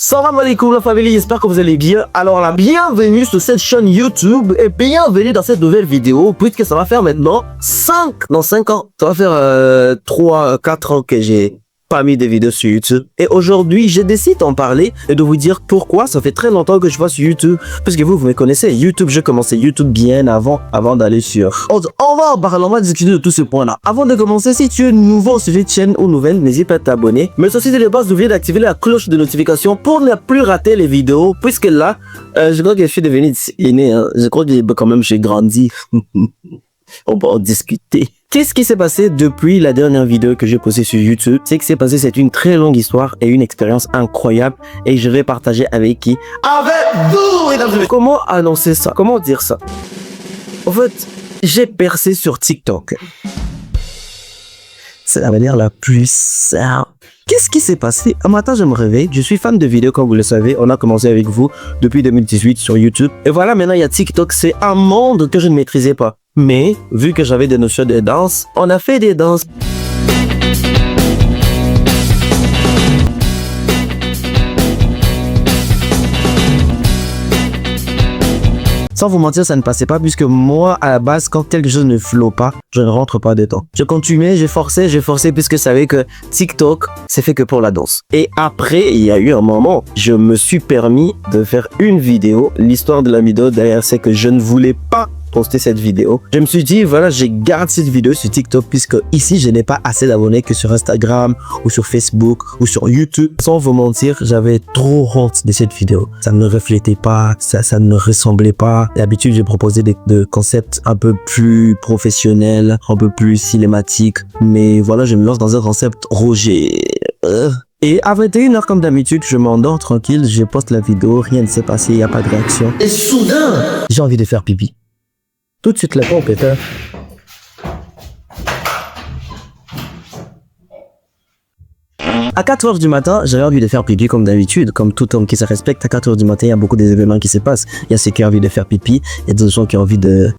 Salam alaikum la famille, j'espère que vous allez bien. Alors la bienvenue sur cette chaîne YouTube et bienvenue dans cette nouvelle vidéo puisque ça va faire maintenant 5 ans. Ça va faire 3-4 ans que j'ai pas mis de vidéos sur YouTube. Et aujourd'hui, je décide d'en parler et de vous dire pourquoi. Ça fait très longtemps que je vois sur YouTube. Parce que vous me connaissez. YouTube, j'ai commencé YouTube bien avant d'aller sur... On va en parler, on va discuter de tous ces points-là. Avant de commencer, si tu es nouveau sur cette chaîne ou nouvelle, n'hésite pas à t'abonner. Mais aussi, de base, n'oubliez d'activer la cloche de notification pour ne plus rater les vidéos. Puisque là, je crois que je suis devenu aîné. Hein. Je crois que quand même, j'ai grandi. On va en discuter. Qu'est-ce qui s'est passé depuis la dernière vidéo que j'ai postée sur YouTube? Ce qui s'est passé, c'est une très longue histoire et une expérience incroyable et je vais partager avec qui? Avec vous, mesdames et messieurs. Comment annoncer ça? Comment dire ça? En fait, j'ai percé sur TikTok. C'est la manière la plus simple. Qu'est-ce qui s'est passé? Un matin, je me réveille. Je suis fan de vidéos, comme vous le savez. On a commencé avec vous depuis 2018 sur YouTube. Et voilà, maintenant, il y a TikTok. C'est un monde que je ne maîtrisais pas. Mais, vu que j'avais des notions de danse, on a fait des danses. Sans vous mentir, ça ne passait pas puisque moi, à la base, quand quelque chose ne flow pas, je ne rentre pas dedans. Je continuais, j'ai forcé puisque je savais que TikTok, c'est fait que pour la danse. Et après, il y a eu un moment, je me suis permis de faire une vidéo. L'histoire de la vidéo, d'ailleurs, c'est que je ne voulais pas poster cette vidéo. Je me suis dit, voilà, je garde cette vidéo sur TikTok puisque ici, je n'ai pas assez d'abonnés que sur Instagram ou sur Facebook ou sur YouTube. Sans vous mentir, j'avais trop honte de cette vidéo. Ça ne reflétait pas, ça ne ressemblait pas. D'habitude, j'ai proposé des concepts un peu plus professionnels, un peu plus cinématiques. Mais voilà, je me lance dans un concept Roger. Et à 21h comme d'habitude, je m'endors tranquille, je poste la vidéo, rien ne s'est passé, il n'y a pas de réaction. Et soudain, j'ai envie de faire pipi. Tout de suite, la pompe est À 4h du matin, j'avais envie de faire pipi comme d'habitude. Comme tout homme qui se respecte, à 4h du matin, il y a beaucoup d'événements qui se passent. Il y a ceux qui ont envie de faire pipi, il y a d'autres gens qui ont envie de...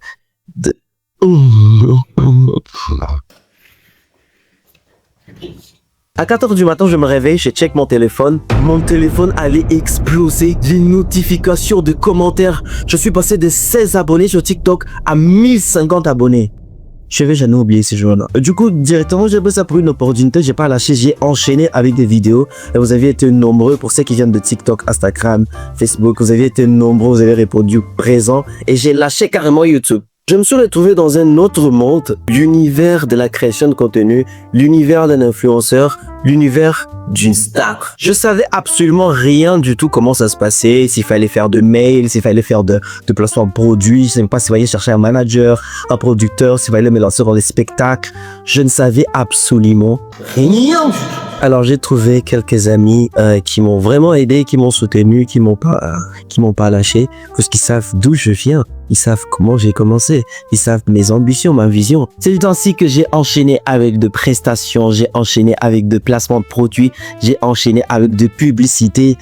À 4h du matin, je me réveille, je check mon téléphone. Mon téléphone allait exploser. J'ai une notification de commentaires. Je suis passé de 16 abonnés sur TikTok à 1050 abonnés. Je vais jamais oublier ces jours-là. Du coup, directement, j'ai pris ça pour une opportunité. J'ai pas lâché, j'ai enchaîné avec des vidéos. Et vous avez été nombreux pour ceux qui viennent de TikTok, Instagram, Facebook. Vous avez été nombreux, vous avez répondu présent. Et j'ai lâché carrément YouTube. Je me suis retrouvé dans un autre monde, l'univers de la création de contenu, l'univers d'un influenceur, l'univers d'une star. Je savais absolument rien du tout comment ça se passait, s'il fallait faire de mails, s'il fallait faire de placements de produits, je ne sais pas s'il fallait chercher un manager, un producteur, s'il fallait me lancer dans des spectacles. Je ne savais absolument rien. Alors j'ai trouvé quelques amis qui m'ont vraiment aidé, qui m'ont soutenu, qui m'ont pas lâché, parce qu'ils savent d'où je viens, ils savent comment j'ai commencé, ils savent mes ambitions, ma vision. C'est ainsi que j'ai enchaîné avec de prestations, j'ai enchaîné avec de placements de produits, j'ai enchaîné avec de publicités.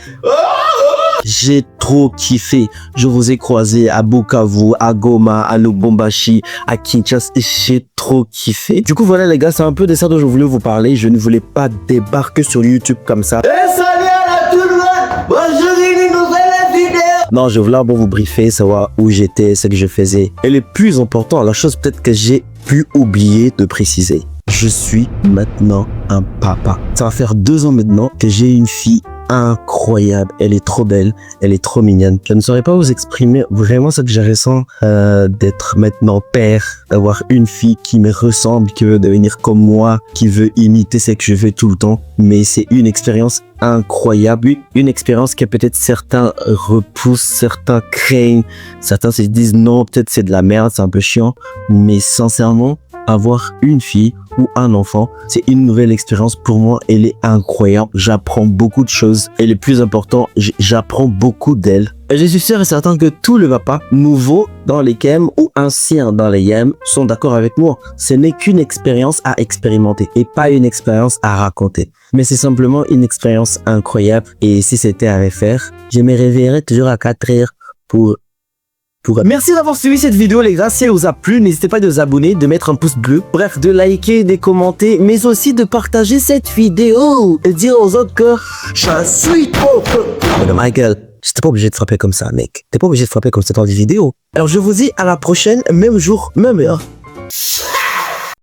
J'ai trop kiffé. Je vous ai croisé à Bukavu, à Goma, à Lubumbashi, à Kinshasa. J'ai trop kiffé. Du coup, voilà les gars, c'est un peu de ça dont je voulais vous parler. Je ne voulais pas débarquer sur YouTube comme ça. Et salut à tout le monde. Bonjour, une nouvelle vidéo. Non, je voulais vous briefer, savoir où j'étais, ce que je faisais. Et le plus important, la chose peut-être que j'ai pu oublier de préciser. Je suis maintenant un papa. Ça va faire 2 ans maintenant que j'ai une fille incroyable, elle est trop belle, elle est trop mignonne. Je ne saurais pas vous exprimer vraiment ce que je ressens d'être maintenant père, d'avoir une fille qui me ressemble, qui veut devenir comme moi, qui veut imiter ce que je fais tout le temps. Mais c'est une expérience incroyable, une expérience que peut-être certains repoussent, certains craignent, certains se disent non, peut-être c'est de la merde, c'est un peu chiant. Mais sincèrement, avoir une fille ou un enfant, c'est une nouvelle expérience pour moi. Elle est incroyable. J'apprends beaucoup de choses. Et le plus important, j'apprends beaucoup d'elle. Et je suis sûr et certain que tous les papas nouveaux dans les games ou anciens dans les games sont d'accord avec moi. Ce n'est qu'une expérience à expérimenter et pas une expérience à raconter. Mais c'est simplement une expérience incroyable. Et si c'était à refaire, je me réveillerais toujours à 4 heures pour Merci d'avoir suivi cette vidéo les gars, si elle vous a plu, n'hésitez pas de vous abonner, de mettre un pouce bleu, bref, de liker, de commenter, mais aussi de partager cette vidéo et dire aux autres que je suis trop. Mais Michael, j'étais pas obligé de frapper comme ça, mec. T'es pas obligé de frapper comme ça dans des vidéos. Alors je vous dis à la prochaine, même jour, même heure.